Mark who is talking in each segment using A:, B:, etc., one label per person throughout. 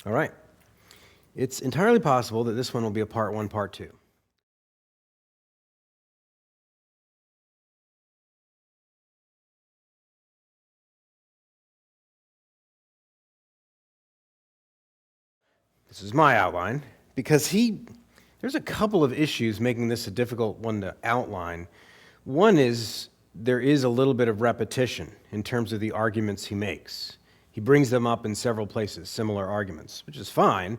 A: All right. It's entirely possible that this one will be a part 1, part 2. This is my outline, because there's a couple of issues making this a difficult one to outline. One is there is a little bit of repetition in terms of the arguments he makes. He brings them up in several places, similar arguments, which is fine,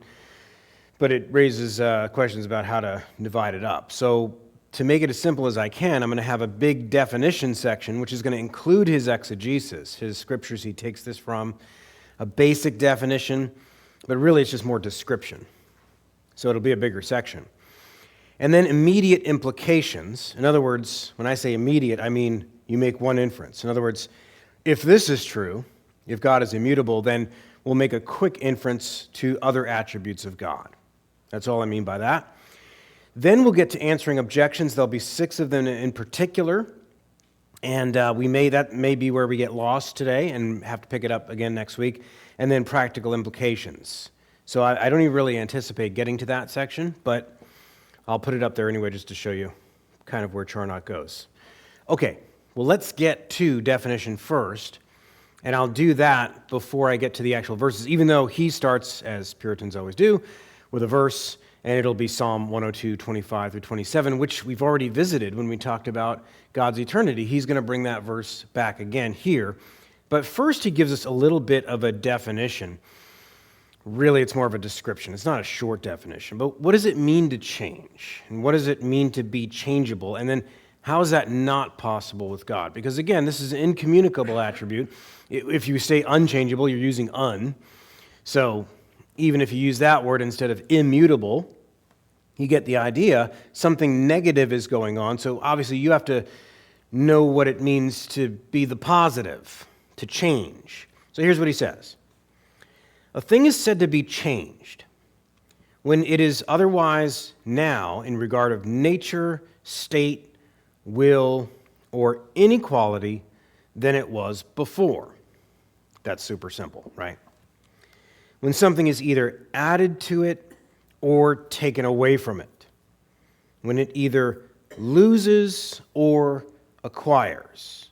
A: but it raises questions about how to divide it up. So to make it as simple as I can, I'm going to have a big definition section, which is going to include his exegesis, his scriptures he takes this from, a basic definition, but really it's just more description. So it'll be a bigger section. And then immediate implications. In other words, when I say immediate, I mean you make one inference. In other words, if this is true, if God is immutable, then we'll make a quick inference to other attributes of God. That's all I mean by that. Then we'll get to answering objections. There'll be 6 of them in particular. And that may be where we get lost today and have to pick it up again next week. And then practical implications. So I don't even really anticipate getting to that section, but I'll put it up there anyway just to show you kind of where Charnock goes. Okay, well, let's get to definition first. And I'll do that before I get to the actual verses, even though he starts, as Puritans always do, with a verse, and it'll be Psalm 102, 25 through 27, which we've already visited when we talked about God's eternity. He's going to bring that verse back again here. But first, he gives us a little bit of a definition. Really, it's more of a description. It's not a short definition. But what does it mean to change? And what does it mean to be changeable? And then how is that not possible with God? Because again, this is an incommunicable attribute. If you say unchangeable, you're using un. So even if you use that word instead of immutable, you get the idea. Something negative is going on. So obviously you have to know what it means to be the positive, to change. So here's what he says. A thing is said to be changed when it is otherwise now in regard of nature, state, will, or inequality than it was before. That's super simple, right? When something is either added to it or taken away from it. When it either loses or acquires.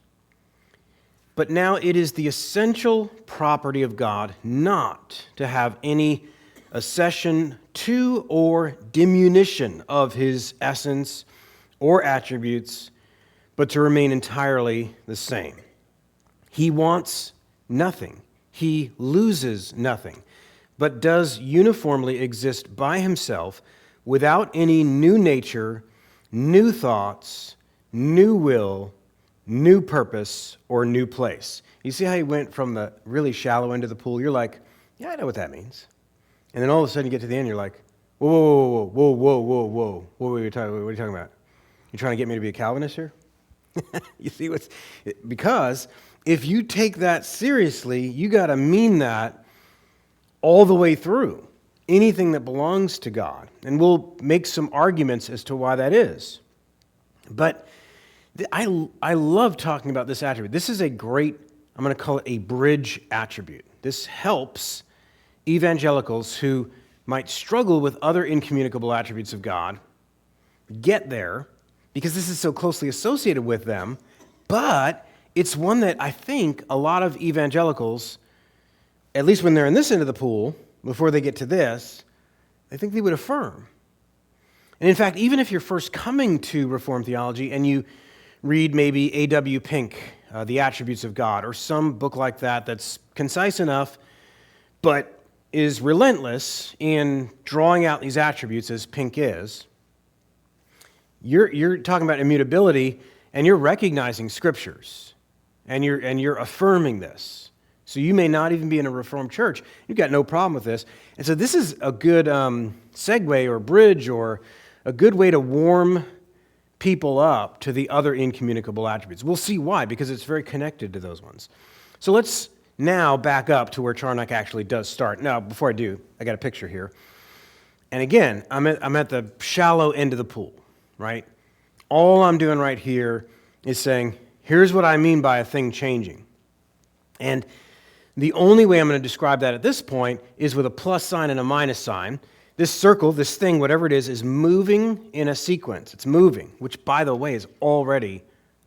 A: But now it is the essential property of God not to have any accession to or diminution of his essence or attributes, but to remain entirely the same. He wants nothing. He loses nothing, but does uniformly exist by himself without any new nature, new thoughts, new will, new purpose, or new place. You see how he went from the really shallow end of the pool? You're like, yeah, I know what that means. And then all of a sudden you get to the end, you're like, whoa, what are you talking about? You trying to get me to be a Calvinist here? You see because if you take that seriously, you got to mean that all the way through. Anything that belongs to God. And we'll make some arguments as to why that is. But I love talking about this attribute. This is a great, I'm going to call it a bridge attribute. This helps evangelicals who might struggle with other incommunicable attributes of God get there because this is so closely associated with them, but it's one that I think a lot of evangelicals, at least when they're in this end of the pool, before they get to this, I think they would affirm. And in fact, even if you're first coming to Reformed theology and you read maybe A.W. Pink, The Attributes of God, or some book like that that's concise enough, but is relentless in drawing out these attributes as Pink is, you're talking about immutability, and you're recognizing scriptures, and you're affirming this. So you may not even be in a Reformed church. You've got no problem with this. And so this is a good segue or bridge or a good way to warm people up to the other incommunicable attributes. We'll see why, because it's very connected to those ones. So let's now back up to where Charnock actually does start. Now, before I do, I got a picture here. And again, I'm at the shallow end of the pool, right? All I'm doing right here is saying, here's what I mean by a thing changing. And The only way I'm going to describe that at this point is with a plus sign and a minus sign. This circle, this thing, whatever it is moving in a sequence. It's moving, which, by the way, is already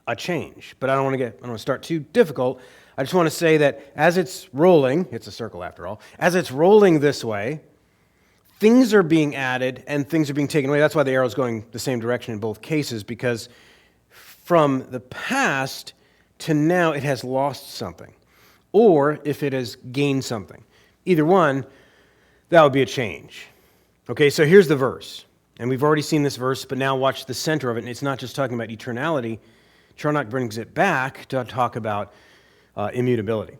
A: a change. But I don't want to start too difficult. I just want to say that as it's rolling, it's a circle after all, as it's rolling this way, things are being added and things are being taken away. That's why the arrow's going the same direction in both cases, because from the past to now, it has lost something. Or if it has gained something. Either one, that would be a change. Okay, so here's the verse. And we've already seen this verse, but now watch the center of it. And it's not just talking about eternality. Charnock brings it back to talk about immutability.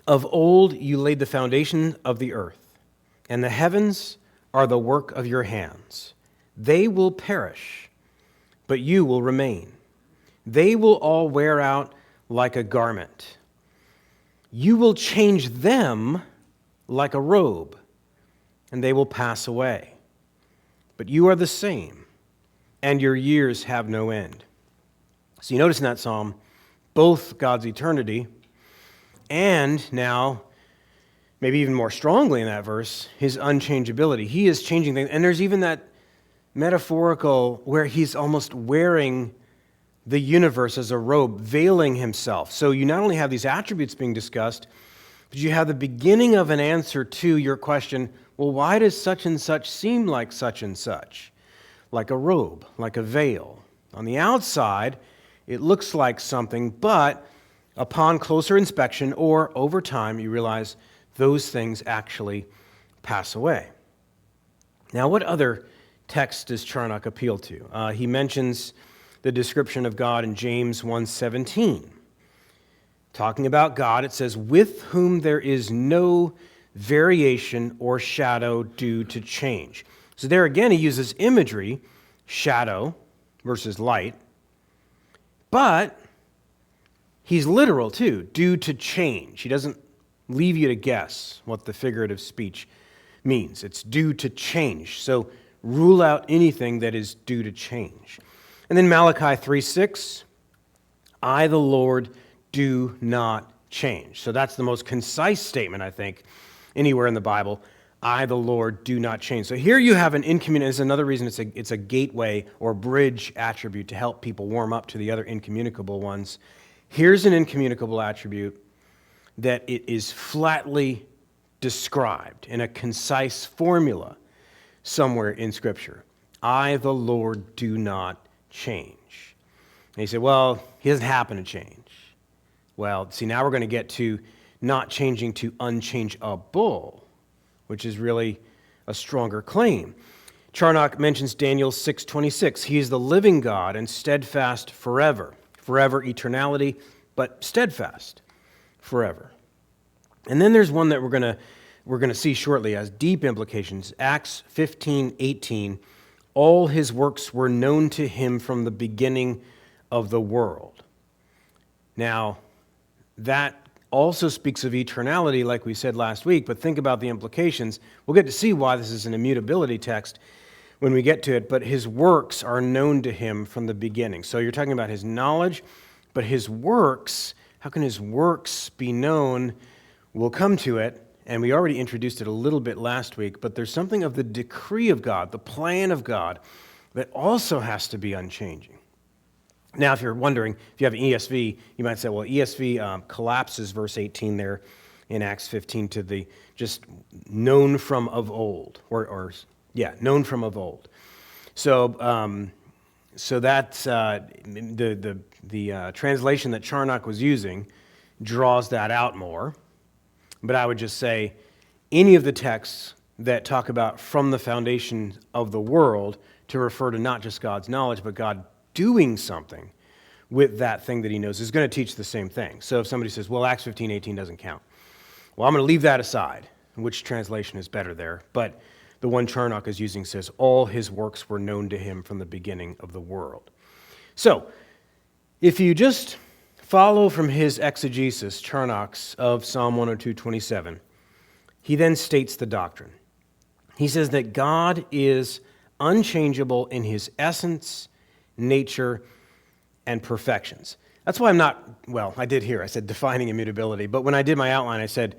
A: Of old you laid the foundation of the earth, and the heavens are the work of your hands. They will perish, but you will remain. They will all wear out like a garment. You will change them like a robe, and they will pass away. But you are the same, and your years have no end. So you notice in that psalm, both God's eternity and now, maybe even more strongly in that verse, his unchangeability. He is changing things. And there's even that metaphorical where he's almost wearing the universe as a robe, veiling himself. So you not only have these attributes being discussed, but you have the beginning of an answer to your question, well, why does such and such seem like such and such? Like a robe, like a veil. On the outside, it looks like something, but upon closer inspection or over time, you realize those things actually pass away. Now, what other text does Charnock appeal to? He mentions the description of God in James 1:17. Talking about God, it says, with whom there is no variation or shadow due to change. So there again, he uses imagery, shadow versus light, but he's literal too, due to change. He doesn't leave you to guess what the figurative speech means. It's due to change. So rule out anything that is due to change. And then Malachi 3:6, I, the Lord, do not change. So that's the most concise statement, I think, anywhere in the Bible. I, the Lord, do not change. So here you have an incommunicable, this is another reason it's a gateway or bridge attribute to help people warm up to the other incommunicable ones. Here's an incommunicable attribute that it is flatly described in a concise formula somewhere in Scripture. I, the Lord, do not change. And you say, well, he doesn't happen to change. Well, see, now we're going to get to not changing to unchangeable, which is really a stronger claim. Charnock mentions Daniel 6:26. He is the living God and steadfast forever. Forever, eternality, but steadfast forever. And then there's one that we're going to see shortly as deep implications. Acts 15:18. All his works were known to him from the beginning of the world. Now, that also speaks of eternality, like we said last week, but think about the implications. We'll get to see why this is an immutability text when we get to it, but his works are known to him from the beginning. So you're talking about his knowledge, but his works, how can his works be known? We'll come to it, and we already introduced it a little bit last week, but there's something of the decree of God, the plan of God, that also has to be unchanging. Now, if you're wondering, if you have an ESV, you might say, well, ESV collapses verse 18 there in Acts 15 to the just known from of old, known from of old. So, so that's the translation that Charnock was using draws that out more. But I would just say any of the texts that talk about from the foundation of the world to refer to not just God's knowledge, but God doing something with that thing that he knows is going to teach the same thing. So if somebody says, well, Acts 15:18 doesn't count. Well, I'm going to leave that aside, which translation is better there. But the one Charnock is using says, all his works were known to him from the beginning of the world. So if you just follow from his exegesis, Charnock's, of Psalm 102:27, he then states the doctrine. He says that God is unchangeable in his essence, nature, and perfections. That's why I'm not, well, I did here, I said defining immutability, but when I did my outline, I said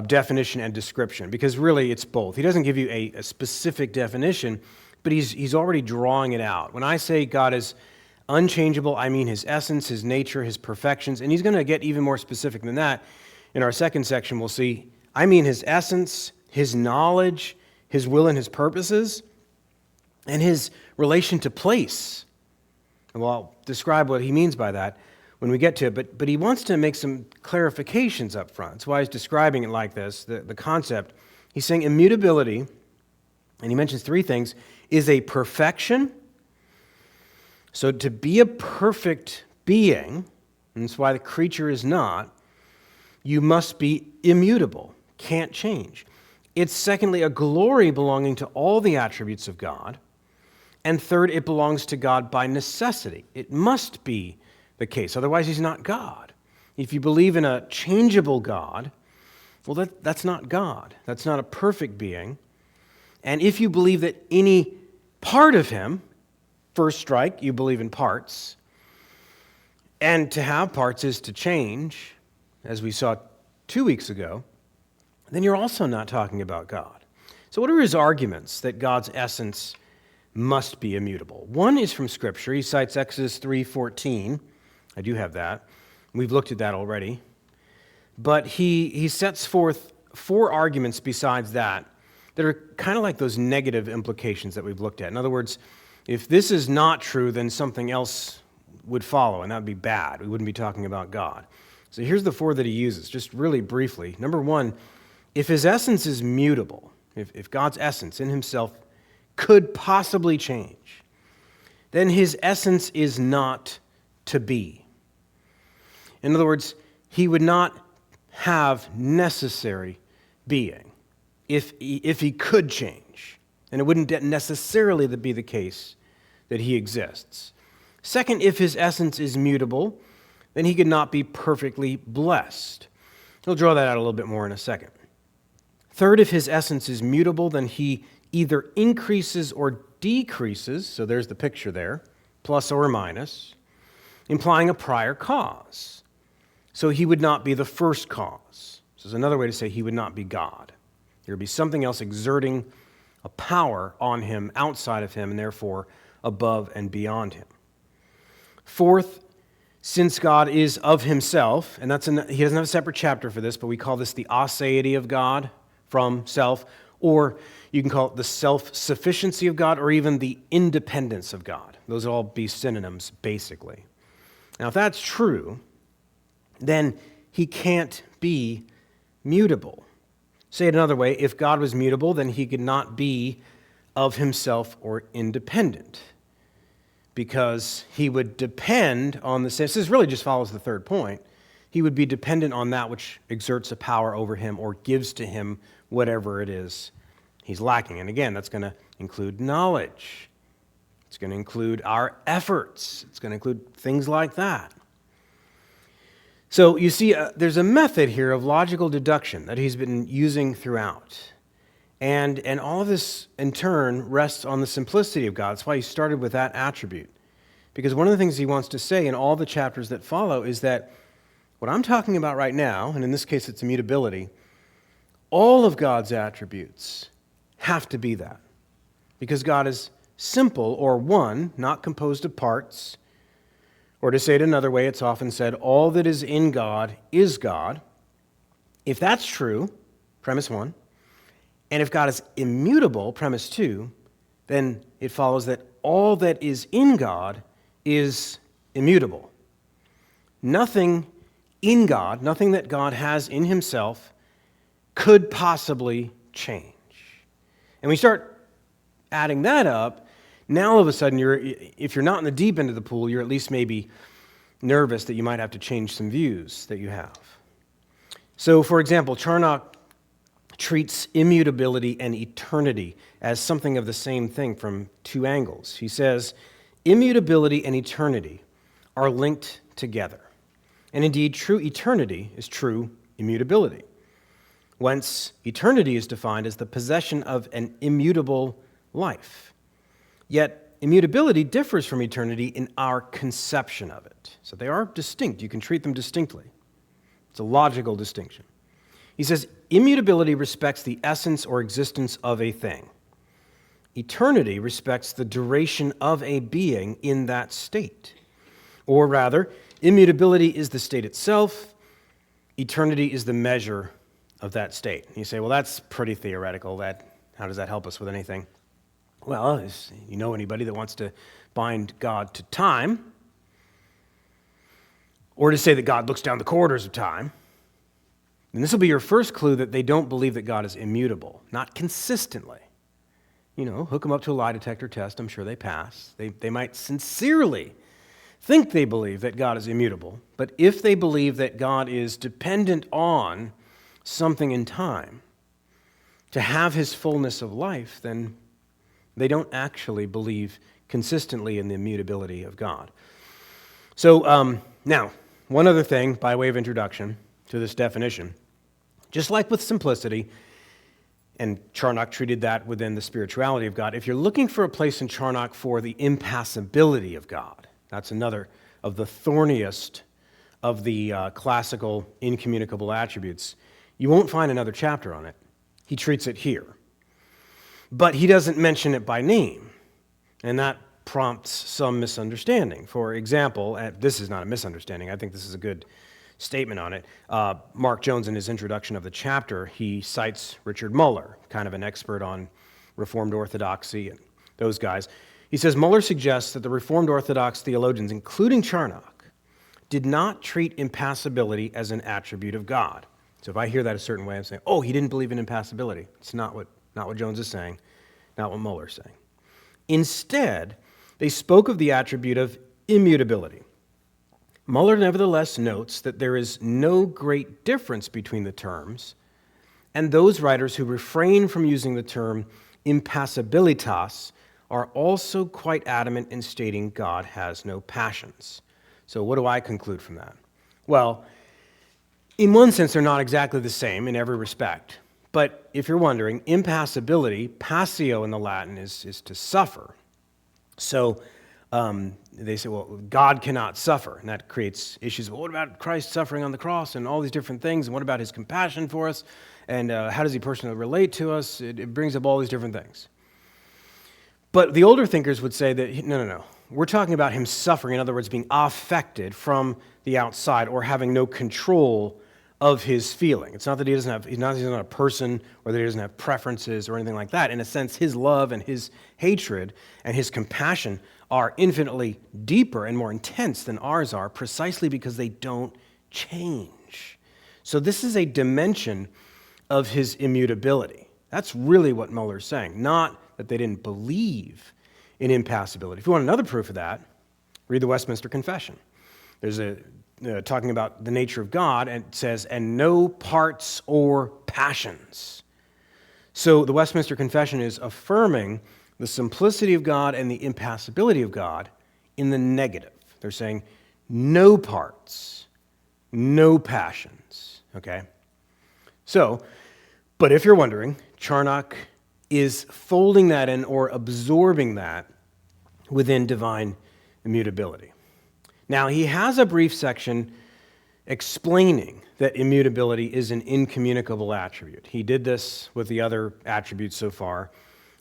A: definition and description, because really it's both. He doesn't give you a specific definition, but he's already drawing it out. When I say God is unchangeable, I mean his essence, his nature, his perfections, and he's going to get even more specific than that. In our second section, we'll see, I mean his essence, his knowledge, his will and his purposes, and his relation to place. And I'll describe what he means by that when we get to it, but he wants to make some clarifications up front. That's why he's describing it like this, the concept. He's saying immutability, and he mentions three things, is a perfection. So to be a perfect being, and that's why the creature is not, you must be immutable, can't change. It's secondly a glory belonging to all the attributes of God. And third, it belongs to God by necessity. It must be the case, otherwise he's not God. If you believe in a changeable God, well, that's not God. That's not a perfect being. And if you believe that any part of him, first strike, you believe in parts, and to have parts is to change, as we saw 2 weeks ago, then you're also not talking about God. So what are his arguments that God's essence must be immutable? One is from Scripture. He cites Exodus 3:14. I do have that. We've looked at that already. But he sets forth four arguments besides that are kind of like those negative implications that we've looked at. In other words, if this is not true, then something else would follow, and that would be bad. We wouldn't be talking about God. So here's the four that he uses, just really briefly. Number one, if his essence is mutable, if God's essence in himself could possibly change, then his essence is not to be. In other words, he would not have necessary being if he could change. And it wouldn't necessarily be the case that he exists. Second, if his essence is mutable, then he could not be perfectly blessed. He'll draw that out a little bit more in a second. Third, if his essence is mutable, then he either increases or decreases, so there's the picture there, plus or minus, implying a prior cause. So he would not be the first cause. This is another way to say he would not be God. There would be something else exerting a power on him, outside of him, and therefore above and beyond him. Fourth, since God is of himself, and he doesn't have a separate chapter for this, but we call this the aseity of God, from self, or you can call it the self-sufficiency of God, or even the independence of God. Those would all be synonyms, basically. Now, if that's true, then he can't be mutable. Say it another way, if God was mutable, then he could not be of himself or independent, because he would depend on the sense. This really just follows the third point. He would be dependent on that which exerts a power over him or gives to him whatever it is he's lacking. And again, that's going to include knowledge. It's going to include our efforts. It's going to include things like that. So you see, there's a method here of logical deduction that he's been using throughout. And all of this, in turn, rests on the simplicity of God. That's why he started with that attribute. Because one of the things he wants to say in all the chapters that follow is that what I'm talking about right now, and in this case it's immutability, all of God's attributes have to be that. Because God is simple, or one, not composed of parts. Or to say it another way, it's often said, all that is in God is God. If that's true, premise one, and if God is immutable, premise two, then it follows that all that is in God is immutable. Nothing in God, nothing that God has in himself, could possibly change. And we start adding that up, now all of a sudden, if you're not in the deep end of the pool, you're at least maybe nervous that you might have to change some views that you have. So, for example, Charnock treats immutability and eternity as something of the same thing from two angles. He says, immutability and eternity are linked together. And indeed, true eternity is true immutability. Whence, eternity is defined as the possession of an immutable life. Yet, immutability differs from eternity in our conception of it. So they are distinct. You can treat them distinctly. It's a logical distinction. He says, immutability respects the essence or existence of a thing. Eternity respects the duration of a being in that state. Or rather, immutability is the state itself. Eternity is the measure of that state. And you say, well, that's pretty theoretical. How does that help us with anything? Well, you know anybody that wants to bind God to time, or to say that God looks down the corridors of time, and this will be your first clue that they don't believe that God is immutable, not consistently. Hook them up to a lie detector test. I'm sure they pass. They might sincerely think they believe that God is immutable, but if they believe that God is dependent on something in time to have his fullness of life, then they don't actually believe consistently in the immutability of God. So now, one other thing by way of introduction to this definition. Just like with simplicity, and Charnock treated that within the spirituality of God, if you're looking for a place in Charnock for the impassibility of God, that's another of the thorniest of the classical incommunicable attributes, you won't find another chapter on it. He treats it here. But he doesn't mention it by name, and that prompts some misunderstanding. For example, this is not a misunderstanding, I think this is a good statement on it. Mark Jones, in his introduction of the chapter, he cites Richard Muller, kind of an expert on Reformed Orthodoxy and those guys. He says, Muller suggests that the Reformed Orthodox theologians, including Charnock, did not treat impassibility as an attribute of God. So if I hear that a certain way, I'm saying, oh, he didn't believe in impassibility. It's not what Jones is saying, not what Muller's saying. Instead, they spoke of the attribute of immutability. Muller nevertheless notes that there is no great difference between the terms, and those writers who refrain from using the term impassibilitas are also quite adamant in stating God has no passions. So what do I conclude from that? Well, in one sense, they're not exactly the same in every respect. But if you're wondering, impassibility, passio in the Latin, is to suffer. So they say, well, God cannot suffer, and that creates issues. Well, what about Christ suffering on the cross and all these different things? And what about his compassion for us? And how does he personally relate to us? It brings up all these different things. But the older thinkers would say that, no. We're talking about him suffering, in other words, being affected from the outside or having no control of his feeling. It's not that he's not a person or that he doesn't have preferences or anything like that. In a sense, his love and his hatred and his compassion are infinitely deeper and more intense than ours are, precisely because they don't change. So this is a dimension of his immutability. That's really what Muller's saying, not that they didn't believe in impassibility. If you want another proof of that, read the Westminster Confession. There's talking about the nature of God, and it says, and no parts or passions. So the Westminster Confession is affirming the simplicity of God and the impassibility of God in the negative. They're saying no parts, no passions, okay? So, but if you're wondering, Charnock is folding that in or absorbing that within divine immutability. Now, he has a brief section explaining that immutability is an incommunicable attribute. He did this with the other attributes so far,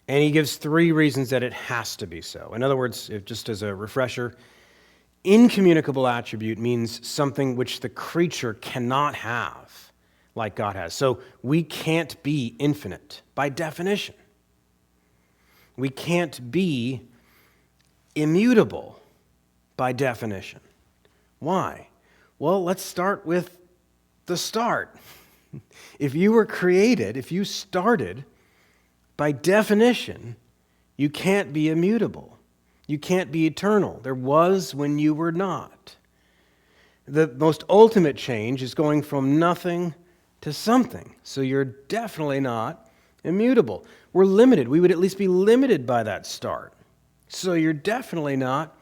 A: and he gives 3 reasons that it has to be so. In other words, just as a refresher, incommunicable attribute means something which the creature cannot have, like God has. So we can't be infinite by definition. We can't be immutable by definition. Why? Well, let's start with the start. If you were created, if you started, by definition, you can't be immutable. You can't be eternal. There was when you were not. The most ultimate change is going from nothing to something. So you're definitely not immutable. We're limited. We would at least be limited by that start. So you're definitely not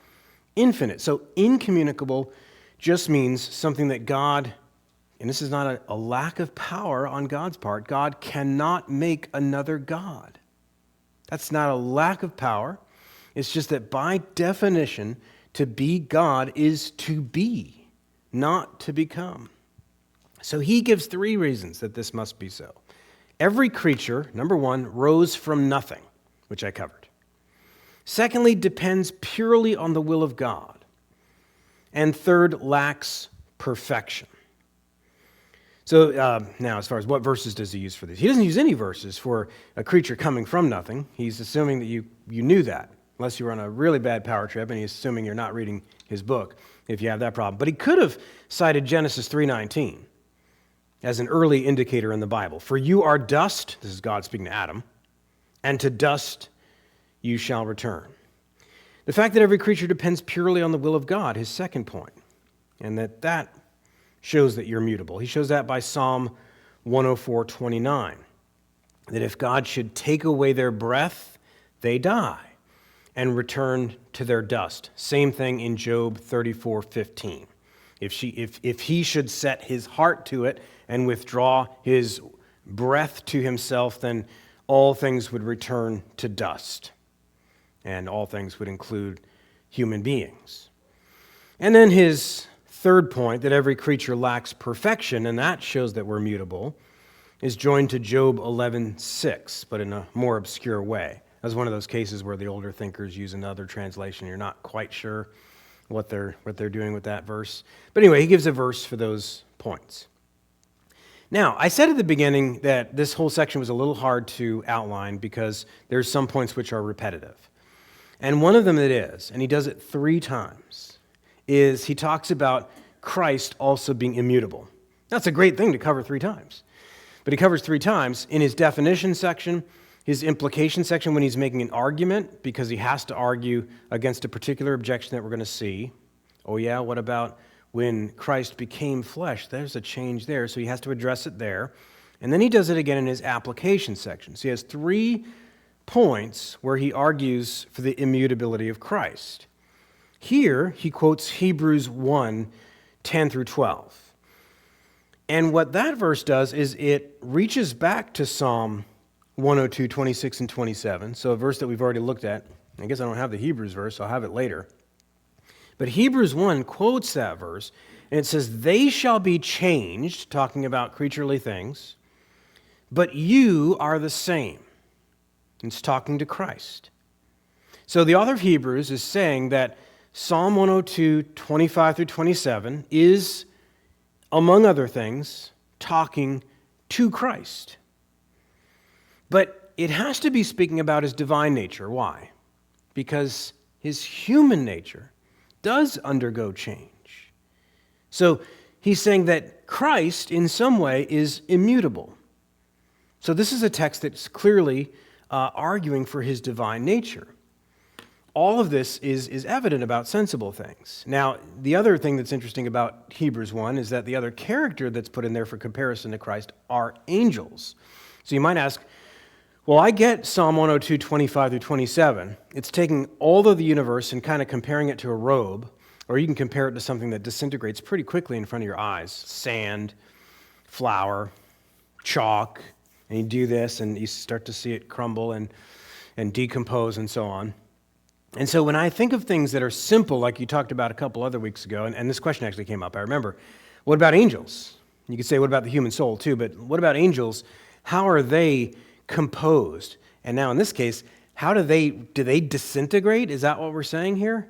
A: infinite. So incommunicable just means something that God, and this is not a lack of power on God's part, God cannot make another God. That's not a lack of power. It's just that by definition, to be God is to be, not to become. So he gives 3 reasons that this must be so. Every creature, number 1, rose from nothing, which I covered. Secondly, depends purely on the will of God. And third, lacks perfection. So now, as far as what verses does he use for this? He doesn't use any verses for a creature coming from nothing. He's assuming that you knew that, unless you were on a really bad power trip, and he's assuming you're not reading his book if you have that problem. But he could have cited Genesis 3:19 as an early indicator in the Bible. For you are dust, this is God speaking to Adam, and to dust you shall return. The fact that every creature depends purely on the will of God, his second point, and that shows that you're mutable. He shows that by Psalm 104:29, that if God should take away their breath, they die and return to their dust. Same thing in Job 34:15. If he should set his heart to it and withdraw his breath to himself, then all things would return to dust. And all things would include human beings. And then his third point, that every creature lacks perfection, and that shows that we're mutable, is joined to Job 11:6, but in a more obscure way. That's one of those cases where the older thinkers use another translation. You're not quite sure what they're doing with that verse. But anyway, he gives a verse for those points. Now, I said at the beginning that this whole section was a little hard to outline because there's some points which are repetitive. And one of them it is, and he does it 3 times, is he talks about Christ also being immutable. That's a great thing to cover 3 times. But he covers 3 times in his definition section, his implication section when he's making an argument, because he has to argue against a particular objection that we're going to see. Oh yeah, what about when Christ became flesh? There's a change there, so he has to address it there. And then he does it again in his application section. So he has 3 points where he argues for the immutability of Christ. Here, he quotes Hebrews 1:10 through 12. And what that verse does is it reaches back to Psalm 102:26 and 27, so a verse that we've already looked at. I guess I don't have the Hebrews verse, so I'll have it later. But Hebrews 1 quotes that verse, and it says, "They shall be changed," talking about creaturely things, "but you are the same." It's talking to Christ. So the author of Hebrews is saying that Psalm 102:25 through 27 is, among other things, talking to Christ. But it has to be speaking about his divine nature. Why? Because his human nature does undergo change. So he's saying that Christ, in some way, is immutable. So this is a text that's clearly arguing for his divine nature. All of this is evident about sensible things. Now, the other thing that's interesting about Hebrews 1 is that the other character that's put in there for comparison to Christ are angels. So you might ask, well, I get Psalm 102:25 through 27. It's taking all of the universe and kind of comparing it to a robe, or you can compare it to something that disintegrates pretty quickly in front of your eyes. Sand, flour, chalk, and you do this and you start to see it crumble and decompose and so on. And so when I think of things that are simple, like you talked about a couple other weeks ago, and this question actually came up, I remember, what about angels? You could say, what about the human soul too, but what about angels? How are they composed? And now in this case, do they disintegrate? Is that what we're saying here?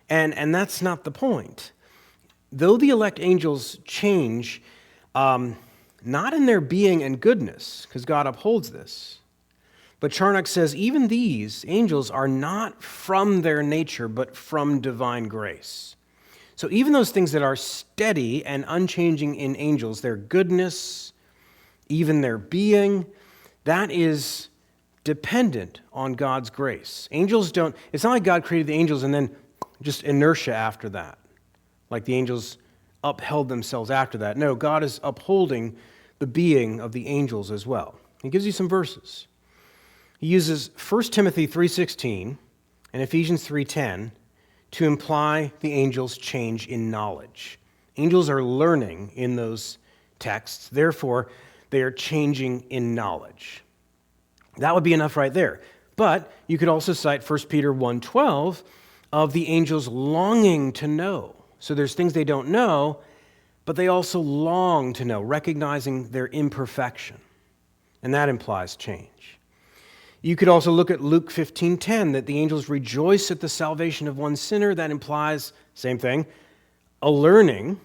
A: And that's not the point. Though the elect angels change, not in their being and goodness, because God upholds this, but Charnock says even these angels are not from their nature, but from divine grace. So even those things that are steady and unchanging in angels, their goodness, even their being, that is dependent on God's grace. Angels don't, it's not like God created the angels and then just inertia after that, like the angels upheld themselves after that. No, God is upholding the being of the angels as well. He gives you some verses. He uses 1 Timothy 3:16 and Ephesians 3:10 to imply the angels' change in knowledge. Angels are learning in those texts, therefore they are changing in knowledge. That would be enough right there. But you could also cite 1 Peter 1:12 of the angels longing to know. So there's things they don't know, but they also long to know, recognizing their imperfection. And that implies change. You could also look at Luke 15:10, that the angels rejoice at the salvation of one sinner. That implies, same thing, a learning,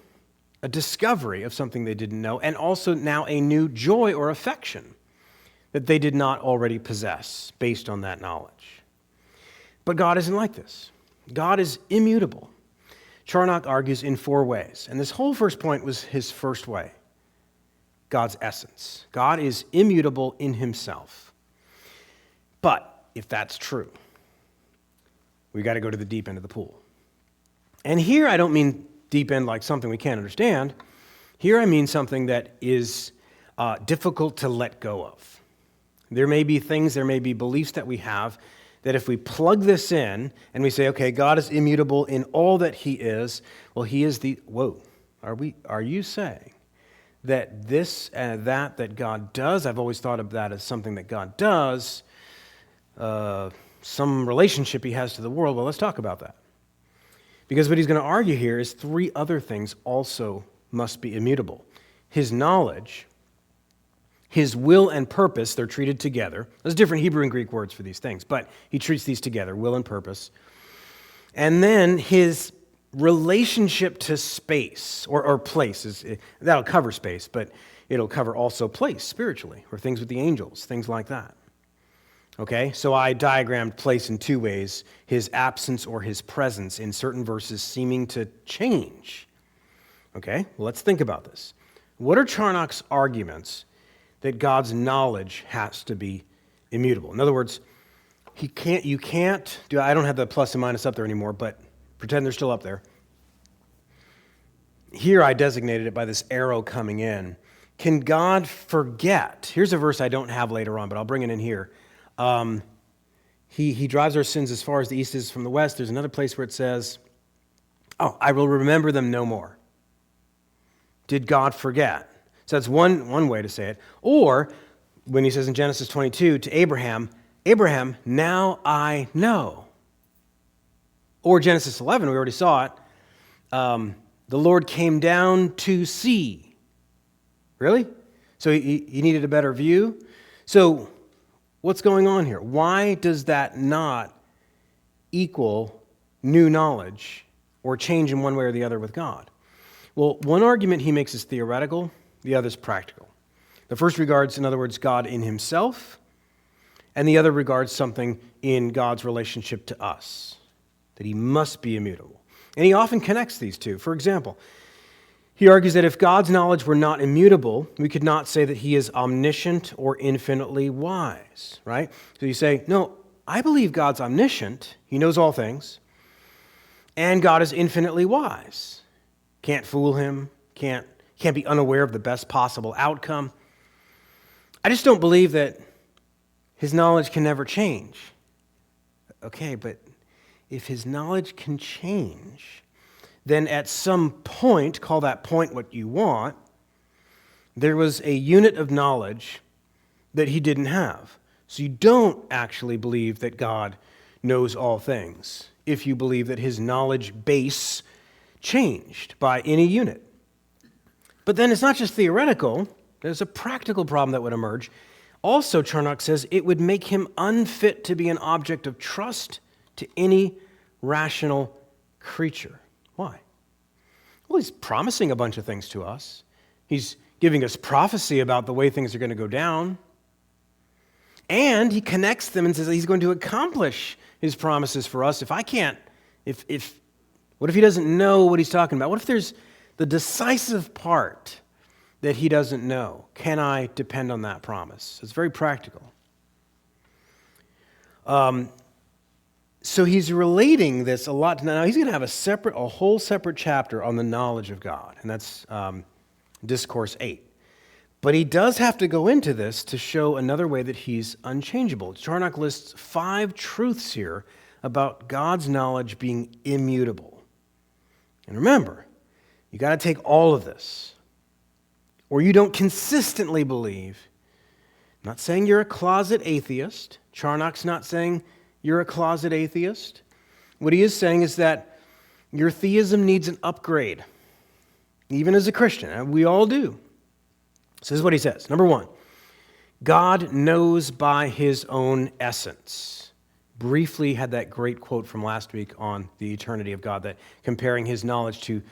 A: a discovery of something they didn't know, and also now a new joy or affection that they did not already possess based on that knowledge. But God isn't like this. God is immutable. Charnock argues in 4 ways, and this whole first point was his first way: God's essence. God is immutable in himself. But if that's true, we got to go to the deep end of the pool. And here I don't mean deep end like something we can't understand. Here I mean something that is difficult to let go of. There may be things, there may be beliefs that we have that if we plug this in and we say, okay, God is immutable in all that he is, well, he is the, are you saying that this and that God does, I've always thought of that as something that God does, some relationship he has to the world? Well, let's talk about that. Because what he's going to argue here is 3 other things also must be immutable: his knowledge, his will and purpose. They're treated together. There's different Hebrew and Greek words for these things, but he treats these together, will and purpose. And then his relationship to space or place. That'll cover space, but it'll cover also place spiritually, or things with the angels, things like that. Okay, so I diagrammed place in 2 ways: his absence or his presence in certain verses seeming to change. Okay, well, let's think about this. What are Charnock's arguments that God's knowledge has to be immutable? In other words, you can't do, I don't have the plus and minus up there anymore, but pretend they're still up there. Here I designated it by this arrow coming in. Can God forget? Here's a verse I don't have later on, but I'll bring it in here. He drives our sins as far as the east is from the west. There's another place where it says, I will remember them no more. Did God forget? So that's one way to say it. Or when he says in Genesis 22 to Abraham, Abraham, now I know. Or Genesis 11, we already saw it. The Lord came down to see. Really? So he needed a better view? So what's going on here? Why does that not equal new knowledge or change in one way or the other with God? Well, one argument he makes is theoretical, the other is practical. The first regards, in other words, God in himself, and the other regards something in God's relationship to us, that he must be immutable. And he often connects these two. For example, he argues that if God's knowledge were not immutable, we could not say that he is omniscient or infinitely wise, right? So you say, no, I believe God's omniscient, he knows all things, and God is infinitely wise. Can't fool him, can't be unaware of the best possible outcome. I just don't believe that his knowledge can never change. Okay, but if his knowledge can change, then at some point, call that point what you want, there was a unit of knowledge that he didn't have. So you don't actually believe that God knows all things if you believe that his knowledge base changed by any unit. But then it's not just theoretical, there's a practical problem that would emerge. Also, Charnock says it would make him unfit to be an object of trust to any rational creature. Why? Well, he's promising a bunch of things to us. He's giving us prophecy about the way things are going to go down. And he connects them and says he's going to accomplish his promises for us. What if he doesn't know what he's talking about? What if there's the decisive part that he doesn't know? Can I depend on that promise? It's very practical. So he's relating this a lot. Now he's going to have a whole separate chapter on the knowledge of God, and that's Discourse 8. But he does have to go into this to show another way that he's unchangeable. Charnock lists 5 truths here about God's knowledge being immutable. And remember, you got to take all of this, or you don't consistently believe I'm not saying you're a closet atheist. Charnock's not saying you're a closet atheist. What he is saying is that your theism needs an upgrade, even as a Christian, and we all do. So this is what he says. Number one, God knows by his own essence. Briefly had that great quote from last week on the eternity of God, that comparing his knowledge to,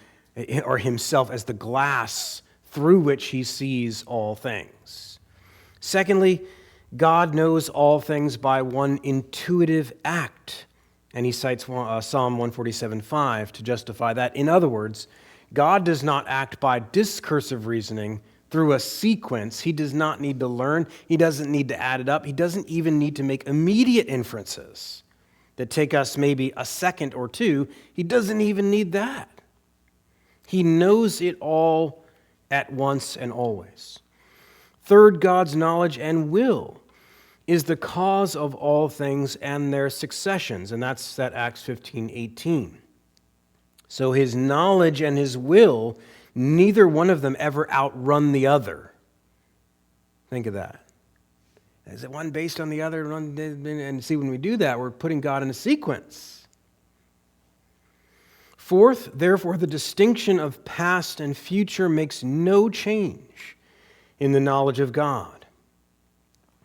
A: or himself as the glass through which he sees all things. Secondly, God knows all things by one intuitive act. And he cites Psalm 147:5 to justify that. In other words, God does not act by discursive reasoning through a sequence. He does not need to learn. He doesn't need to add it up. He doesn't even need to make immediate inferences that take us maybe a second or two. He doesn't even need that. He knows it all at once and always. Third, God's knowledge and will is the cause of all things and their successions, and that's that Acts 15:18. So his knowledge and his will, neither one of them ever outrun the other. Think of that. Is it one based on the other? And see, when we do that, we're putting God in a sequence. Fourth, therefore, the distinction of past and future makes no change in the knowledge of God.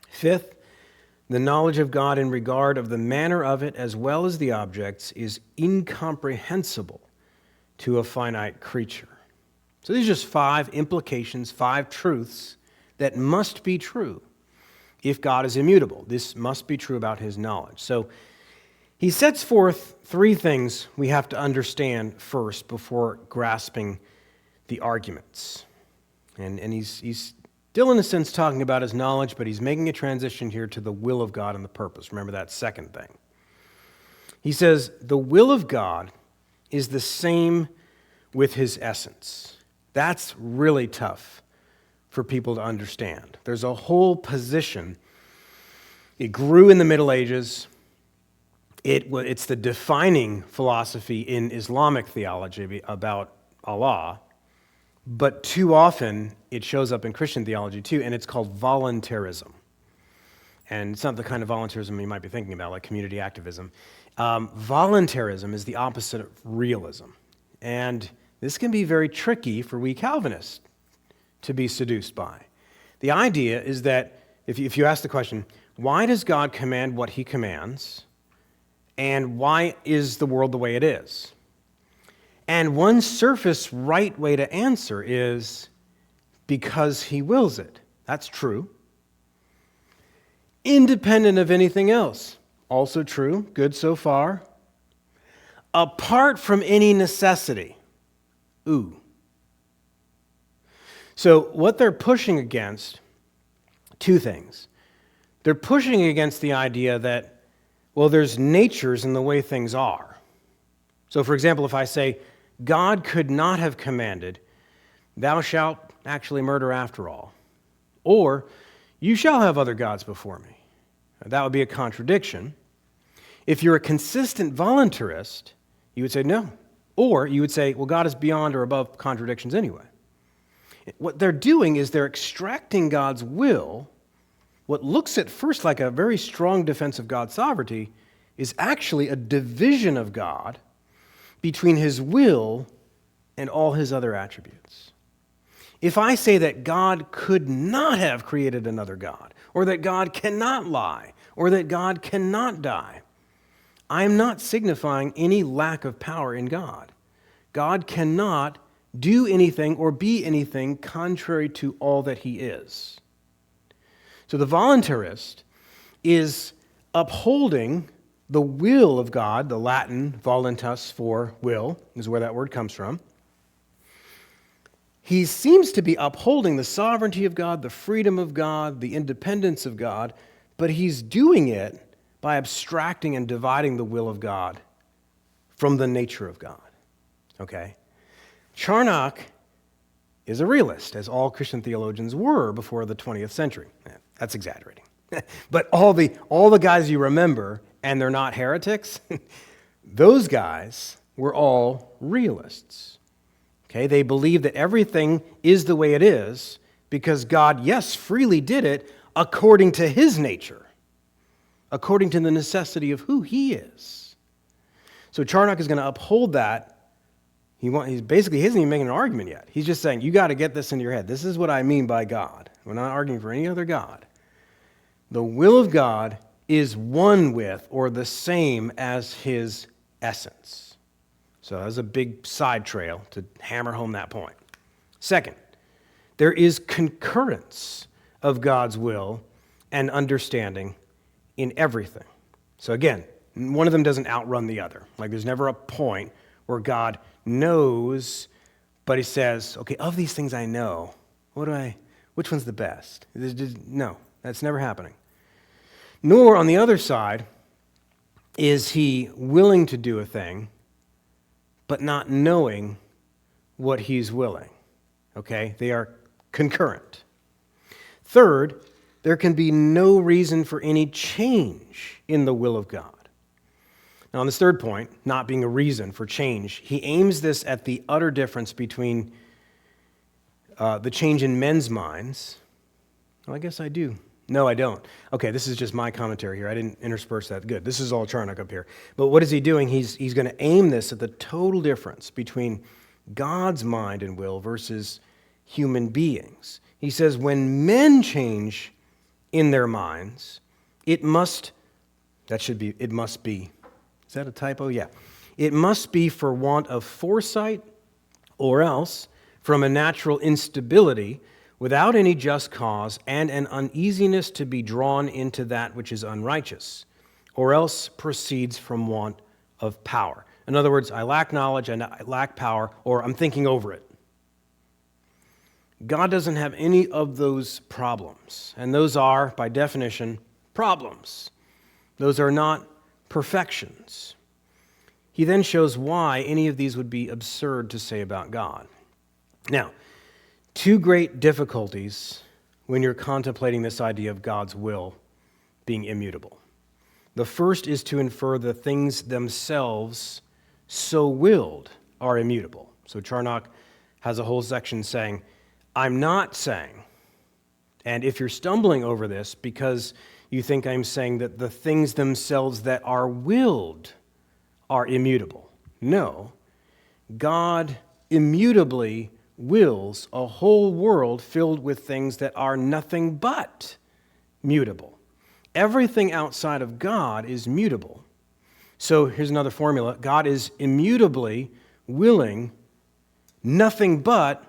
A: Fifth, the knowledge of God in regard of the manner of it as well as the objects is incomprehensible to a finite creature. So these are just 5 implications, 5 truths that must be true if God is immutable. This must be true about his knowledge. So he sets forth 3 things we have to understand first before grasping the arguments. And he's still, in a sense, talking about his knowledge, but he's making a transition here to the will of God and the purpose. Remember that second thing. He says, the will of God is the same with his essence. That's really tough for people to understand. There's a whole position. It grew in the Middle Ages. It's the defining philosophy in Islamic theology about Allah, but too often it shows up in Christian theology too, and it's called voluntarism. And it's not the kind of voluntarism you might be thinking about, like community activism. Voluntarism is the opposite of realism. And this can be very tricky for we Calvinists to be seduced by. The idea is that if you ask the question, why does God command what he commands? And why is the world the way it is? And one surface right way to answer is because he wills it. That's true. Independent of anything else. Also true. Good so far. Apart from any necessity. Ooh. So what they're pushing against, 2 things. They're pushing against the idea that, well, there's natures in the way things are. So, for example, if I say, God could not have commanded, thou shalt actually murder after all, or you shall have other gods before me. That would be a contradiction. If you're a consistent voluntarist, you would say no. Or you would say, well, God is beyond or above contradictions anyway. What they're doing is they're extracting God's will. What looks at first like a very strong defense of God's sovereignty is actually a division of God between his will and all his other attributes. If I say that God could not have created another God, or that God cannot lie, or that God cannot die, I am not signifying any lack of power in God. God cannot do anything or be anything contrary to all that he is. So the voluntarist is upholding the will of God, the Latin voluntas for will, is where that word comes from. He seems to be upholding the sovereignty of God, the freedom of God, the independence of God, but he's doing it by abstracting and dividing the will of God from the nature of God. Okay? Charnock is a realist, as all Christian theologians were before the 20th century. That's exaggerating. But all the guys you remember, and they're not heretics, those guys were all realists. Okay? They believe that everything is the way it is because God, yes, freely did it, according to his nature, according to the necessity of who he is. So Charnock is going to uphold that. He basically isn't even making an argument yet. He's just saying, you got to get this into your head. This is what I mean by God. We're not arguing for any other God. The will of God is one with or the same as his essence. So that's a big side trail to hammer home that point. Second, there is concurrence of God's will and understanding in everything. So again, one of them doesn't outrun the other. Like there's never a point where God knows, but he says, okay, of these things I know, which one's the best? No, that's never happening. Nor, on the other side, is he willing to do a thing, but not knowing what he's willing. Okay? They are concurrent. Third, there can be no reason for any change in the will of God. Now, on this third point, not being a reason for change, he aims this at the utter difference between the change in men's minds. Well, I guess I do. No, I don't. Okay, this is just my commentary here. I didn't intersperse that. Good. This is all Charnock up here. But what is he doing? He's going to aim this at the total difference between God's mind and will versus human beings. He says when men change in their minds, it must be. Is that a typo? Yeah. It must be for want of foresight or else from a natural instability without any just cause and an uneasiness to be drawn into that which is unrighteous, or else proceeds from want of power. In other words, I lack knowledge and I lack power, or I'm thinking over it. God doesn't have any of those problems, and those are, by definition, problems. Those are not perfections. He then shows why any of these would be absurd to say about God. Now, two great difficulties when you're contemplating this idea of God's will being immutable. The first is to infer the things themselves so willed are immutable. So Charnock has a whole section saying, I'm not saying, and if you're stumbling over this because you think I'm saying that the things themselves that are willed are immutable. No, God immutably wills a whole world filled with things that are nothing but mutable. Everything outside of God is mutable. So here's another formula. God is immutably willing nothing but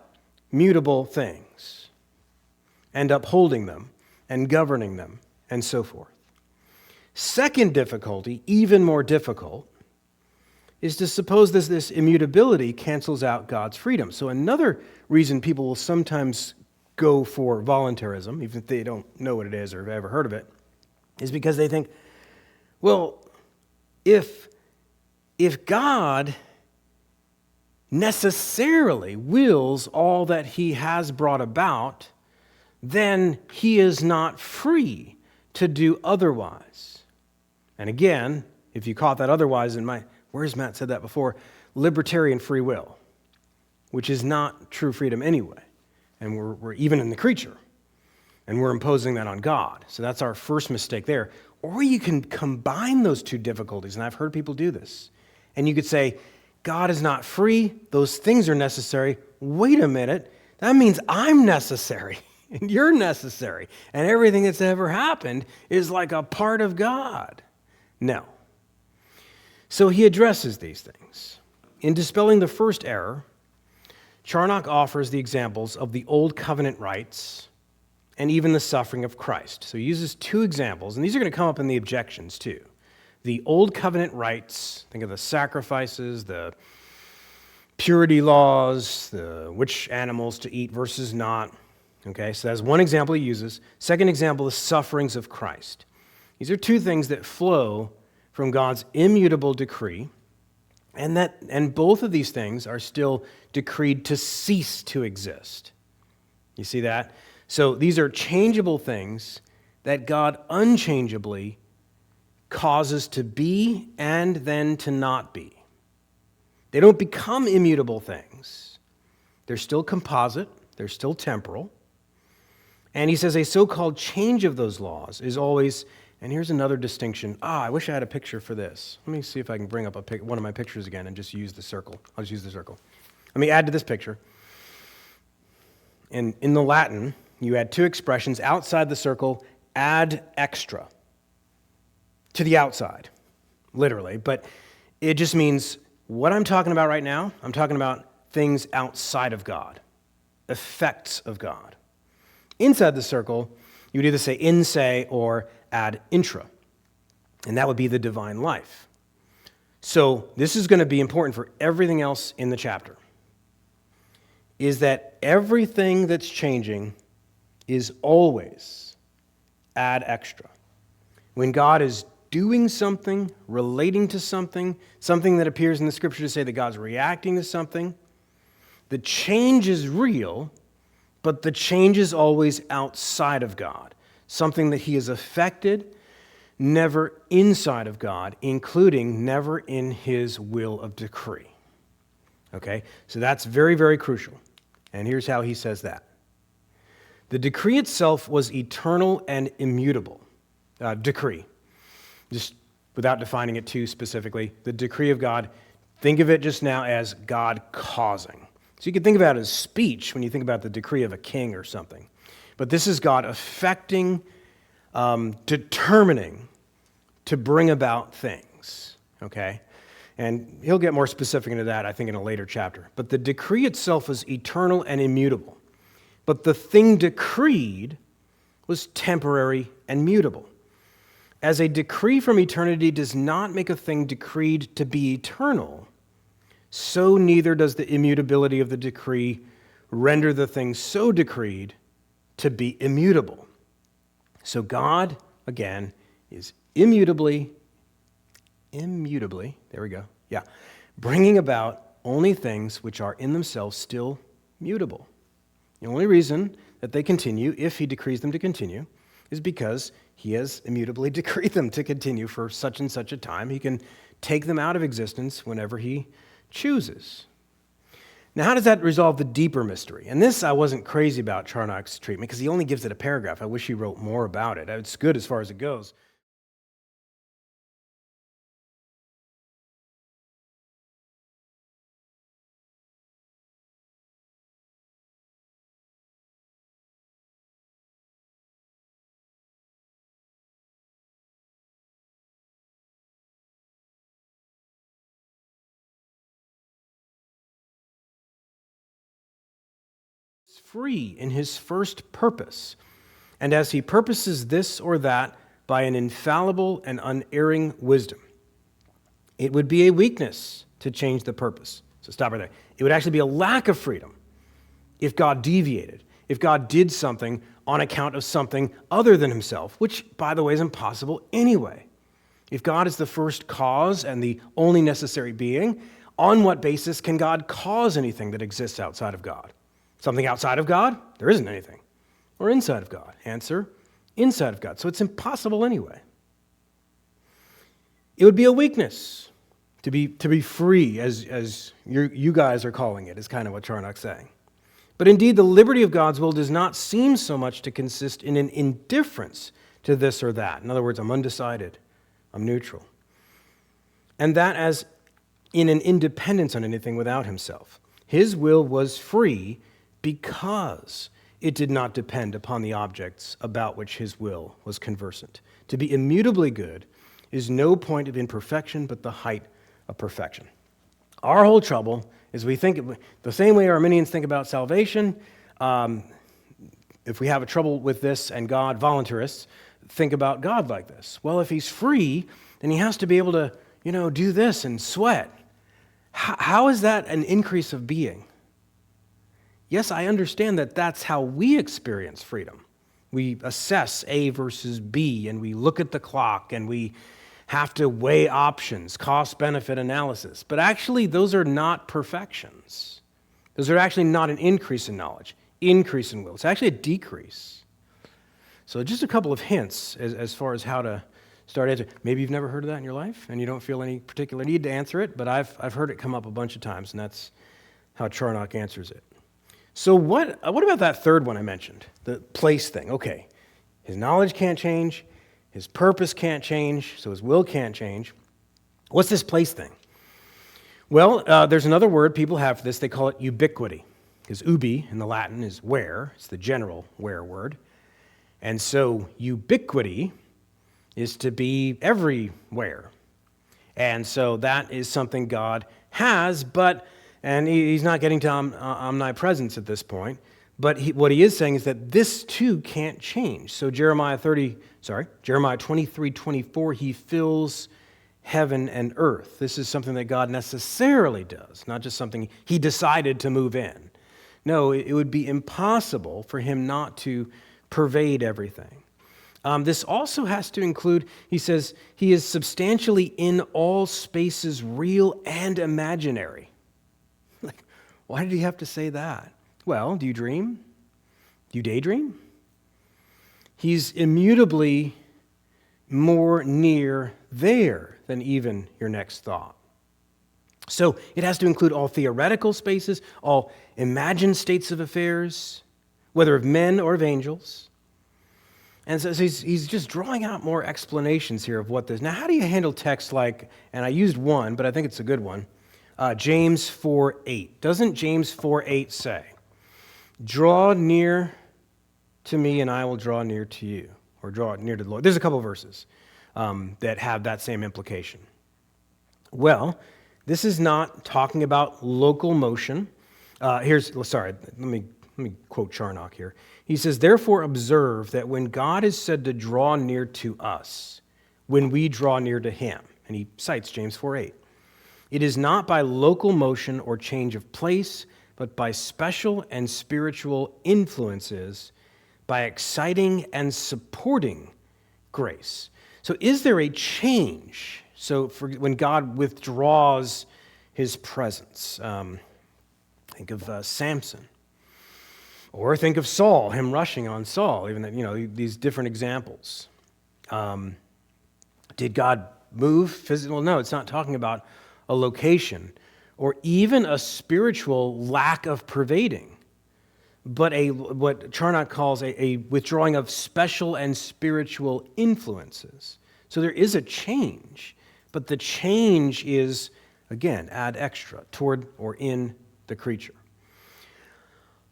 A: mutable things and upholding them and governing them and so forth. Second difficulty, even more difficult, is to suppose this immutability cancels out God's freedom. So another reason people will sometimes go for voluntarism, even if they don't know what it is or have ever heard of it, is because they think, well, if God necessarily wills all that he has brought about, then he is not free to do otherwise. And again, if you caught that otherwise in where's Matt said that before? Libertarian free will, which is not true freedom anyway. And we're even in the creature. And we're imposing that on God. So that's our first mistake there. Or you can combine those two difficulties, and I've heard people do this. And you could say, God is not free, those things are necessary. Wait a minute, that means I'm necessary, and you're necessary. And everything that's ever happened is like a part of God. No. So he addresses these things. In dispelling the first error, Charnock offers the examples of the Old Covenant rites and even the suffering of Christ. So he uses two examples, and these are going to come up in the objections too. The Old Covenant rites, think of the sacrifices, the purity laws, which animals to eat versus not. Okay, so that's one example he uses. Second example, the sufferings of Christ. These are two things that flow from God's immutable decree, and both of these things are still decreed to cease to exist. You see that? So these are changeable things that God unchangeably causes to be and then to not be. They don't become immutable things. They're still composite. They're still temporal. And he says a so-called change of those laws is always, and here's another distinction. I wish I had a picture for this. Let me see if I can bring up one of my pictures again and just use the circle. I'll just use the circle. Let me add to this picture. In the Latin, you add two expressions outside the circle, ad extra, to the outside, literally. But it just means what I'm talking about right now, I'm talking about things outside of God, effects of God. Inside the circle, you would either say in se or ad intra, and that would be the divine life. So this is going to be important for everything else in the chapter, is that everything that's changing is always ad extra. When God is doing something, relating to something, something that appears in the scripture to say that God's reacting to something, the change is real, but the change is always outside of God, something that he has affected, never inside of God, including never in his will of decree. Okay, so that's very, very crucial. And here's how he says that. The decree itself was eternal and immutable. Decree. Just without defining it too specifically, the decree of God, think of it just now as God causing. So you can think about it as speech when you think about the decree of a king or something. But this is God affecting, determining to bring about things, okay? And he'll get more specific into that, I think, in a later chapter. But the decree itself was eternal and immutable. But the thing decreed was temporary and mutable. As a decree from eternity does not make a thing decreed to be eternal, so neither does the immutability of the decree render the thing so decreed to be immutable. So God, again, is immutably, there we go, bringing about only things which are in themselves still mutable. The only reason that they continue, if he decrees them to continue, is because he has immutably decreed them to continue for such and such a time. He can take them out of existence whenever he chooses. Now, how does that resolve the deeper mystery? And this I wasn't crazy about Charnock's treatment because he only gives it a paragraph. I wish he wrote more about it. It's good as far as it goes. Free in his first purpose, and as he purposes this or that by an infallible and unerring wisdom. It would be a weakness to change the purpose. So stop right there. It would actually be a lack of freedom if God deviated, if God did something on account of something other than himself, which, by the way, is impossible anyway. If God is the first cause and the only necessary being, on what basis can God cause anything that exists outside of God? Something outside of God? There isn't anything. Or inside of God? Answer, inside of God. So it's impossible anyway. It would be a weakness to be free, as you guys are calling it, is kind of what Charnock's saying. But indeed, the liberty of God's will does not seem so much to consist in an indifference to this or that. In other words, I'm undecided. I'm neutral. And that as in an independence on anything without himself. His will was free because it did not depend upon the objects about which his will was conversant. To be immutably good is no point of imperfection, but the height of perfection. Our whole trouble is we think the same way Arminians think about salvation. If we have a trouble with this and God, voluntarists think about God like this. Well, if he's free, then he has to be able to, do this and sweat. How is that an increase of being? Yes, I understand that that's how we experience freedom. We assess A versus B, and we look at the clock, and we have to weigh options, cost-benefit analysis. But actually, those are not perfections. Those are actually not an increase in knowledge, increase in will. It's actually a decrease. So just a couple of hints as far as how to start answering. Maybe you've never heard of that in your life, and you don't feel any particular need to answer it, but I've heard it come up a bunch of times, and that's how Charnock answers it. So what about that third one I mentioned, the place thing? Okay, his knowledge can't change, his purpose can't change, so his will can't change. What's this place thing? Well, there's another word people have for this. They call it ubiquity, because ubi in the Latin is where. It's the general where word. And so ubiquity is to be everywhere. And so that is something God has, and he's not getting to omnipresence at this point, but what he is saying is that this too can't change. So Jeremiah 23:24, he fills heaven and earth. This is something that God necessarily does, not just something he decided to move in. No, it would be impossible for him not to pervade everything. This also has to include, he says, he is substantially in all spaces, real and imaginary. Like, why did he have to say that? Well, do you dream? Do you daydream? He's immutably more near there than even your next thought. So it has to include all theoretical spaces, all imagined states of affairs, whether of men or of angels. And so he's just drawing out more explanations here of what this. Now, how do you handle texts like, and I used one, but I think it's a good one, James 4:8. Doesn't James 4:8 say, draw near to me and I will draw near to you, or draw near to the Lord? There's a couple of verses that have that same implication. Well, this is not talking about local motion. Let me quote Charnock here. He says, therefore observe that when God is said to draw near to us, when we draw near to him, and he cites James 4:8, it is not by local motion or change of place, but by special and spiritual influences, by exciting and supporting grace. So is there a change? So when God withdraws his presence, think of Samson. Or think of Saul, him rushing on Saul, even that, these different examples. Did God move physically? Well, no, it's not talking about a location or even a spiritual lack of pervading, but what Charnock calls a withdrawing of special and spiritual influences. So there is a change, but the change is, again, ad extra, toward or in the creature.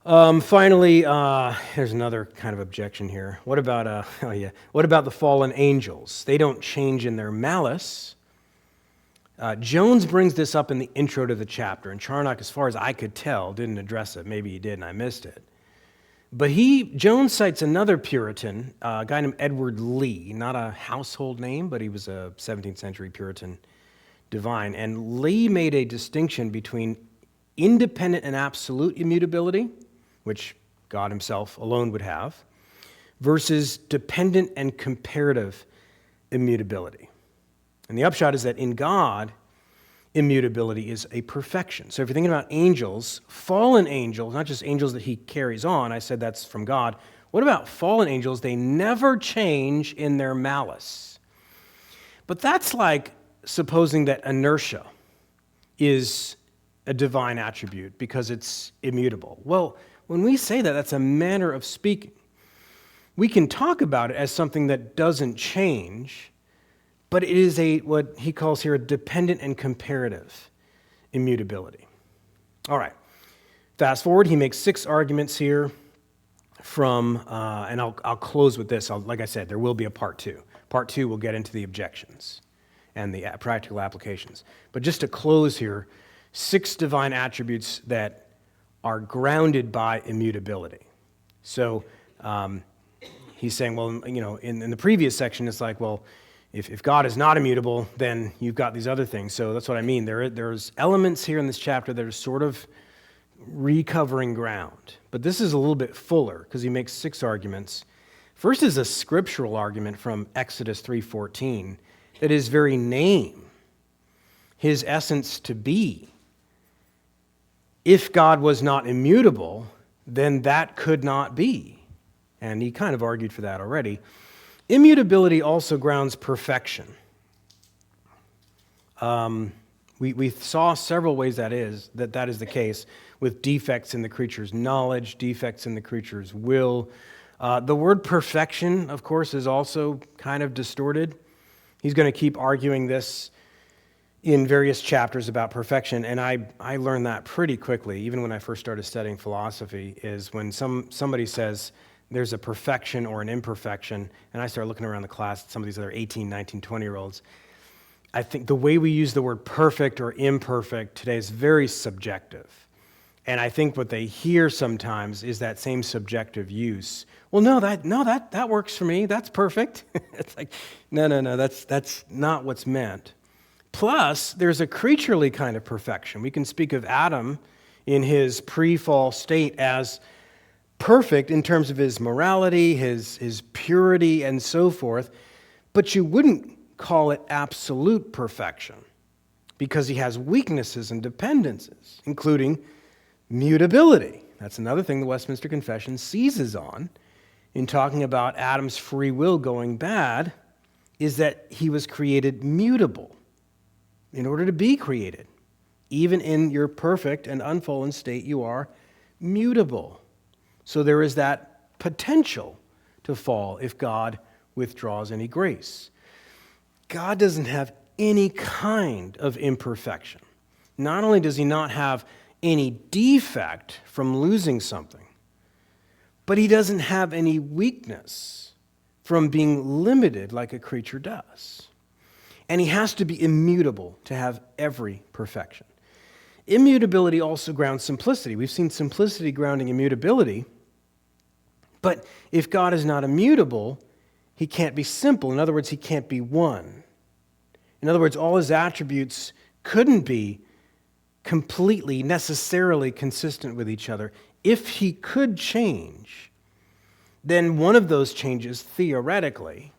A: Finally, here's another kind of objection here. What about the fallen angels? They don't change in their malice. Jones brings this up in the intro to the chapter, and Charnock, as far as I could tell, didn't address it. Maybe he did, and I missed it. But Jones cites another Puritan, a guy named Edward Lee, not a household name, but he was a 17th century Puritan divine. And Lee made a distinction between independent and absolute immutability, which God himself alone would have, versus dependent and comparative immutability. And the upshot is that in God, immutability is a perfection. So if you're thinking about angels, fallen angels, not just angels that he carries on, I said that's from God. What about fallen angels? They never change in their malice. But that's like supposing that inertia is a divine attribute because it's immutable. Well, when we say that, that's a manner of speaking. We can talk about it as something that doesn't change, but it is what he calls here a dependent and comparative immutability. All right. Fast forward, he makes 6 arguments here from, and I'll close with this. Like I said, there will be a part 2. Part 2 will get into the objections and the practical applications. But just to close here, 6 divine attributes that are grounded by immutability. So he's saying, well, in the previous section, it's like, well, if God is not immutable, then you've got these other things. So that's what I mean. There's elements here in this chapter that are sort of recovering ground. But this is a little bit fuller because he makes 6 arguments. First is a scriptural argument from Exodus 3:14 that his very name, his essence to be, if God was not immutable, then that could not be. And he kind of argued for that already. Immutability also grounds perfection. We saw several ways that is the case, with defects in the creature's knowledge, defects in the creature's will. The word perfection, of course, is also kind of distorted. He's going to keep arguing this in various chapters about perfection, and I learned that pretty quickly, even when I first started studying philosophy, is when somebody says there's a perfection or an imperfection, and I start looking around the class at some of these other 18, 19, 20-year-olds, I think the way we use the word perfect or imperfect today is very subjective. And I think what they hear sometimes is that same subjective use. Well, that works for me. That's perfect. It's like, no, that's not what's meant. Plus, there's a creaturely kind of perfection. We can speak of Adam in his pre-fall state as perfect in terms of his morality, his purity, and so forth, but you wouldn't call it absolute perfection because he has weaknesses and dependencies, including mutability. That's another thing the Westminster Confession seizes on in talking about Adam's free will going bad, is that he was created mutable in order to be created. Even in your perfect and unfallen state, you are mutable. So there is that potential to fall if God withdraws any grace. God doesn't have any kind of imperfection. Not only does he not have any defect from losing something, but he doesn't have any weakness from being limited like a creature does. And he has to be immutable to have every perfection. Immutability also grounds simplicity. We've seen simplicity grounding immutability, but if God is not immutable, he can't be simple. In other words, he can't be one. In other words, all his attributes couldn't be completely, necessarily consistent with each other. If he could change, then one of those changes, theoretically,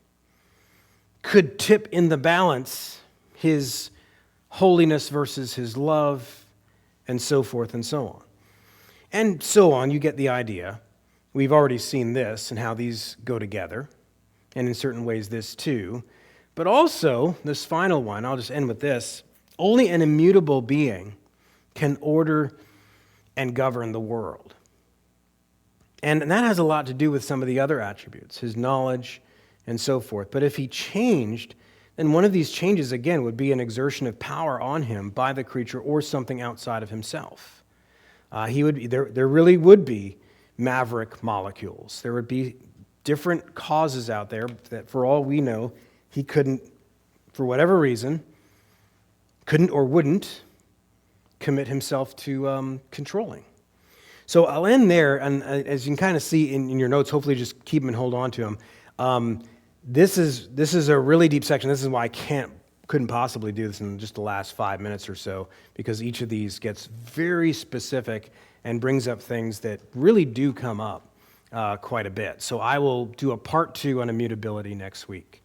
A: could tip in the balance his holiness versus his love, and so forth and so on. And so on, you get the idea. We've already seen this and how these go together, and in certain ways this too. But also, this final one, I'll just end with this, only an immutable being can order and govern the world. And that has a lot to do with some of the other attributes, his knowledge and so forth. But if he changed, then one of these changes, again, would be an exertion of power on him by the creature or something outside of himself. There really would be maverick molecules. There would be different causes out there that, for all we know, he couldn't, for whatever reason, couldn't or wouldn't commit himself to controlling. So I'll end there, and as you can kind of see in your notes, hopefully just keep them and hold on to them. This is a really deep section. This is why I couldn't possibly do this in just the last 5 minutes or so, because each of these gets very specific and brings up things that really do come up quite a bit. So I will do a part 2 on immutability next week.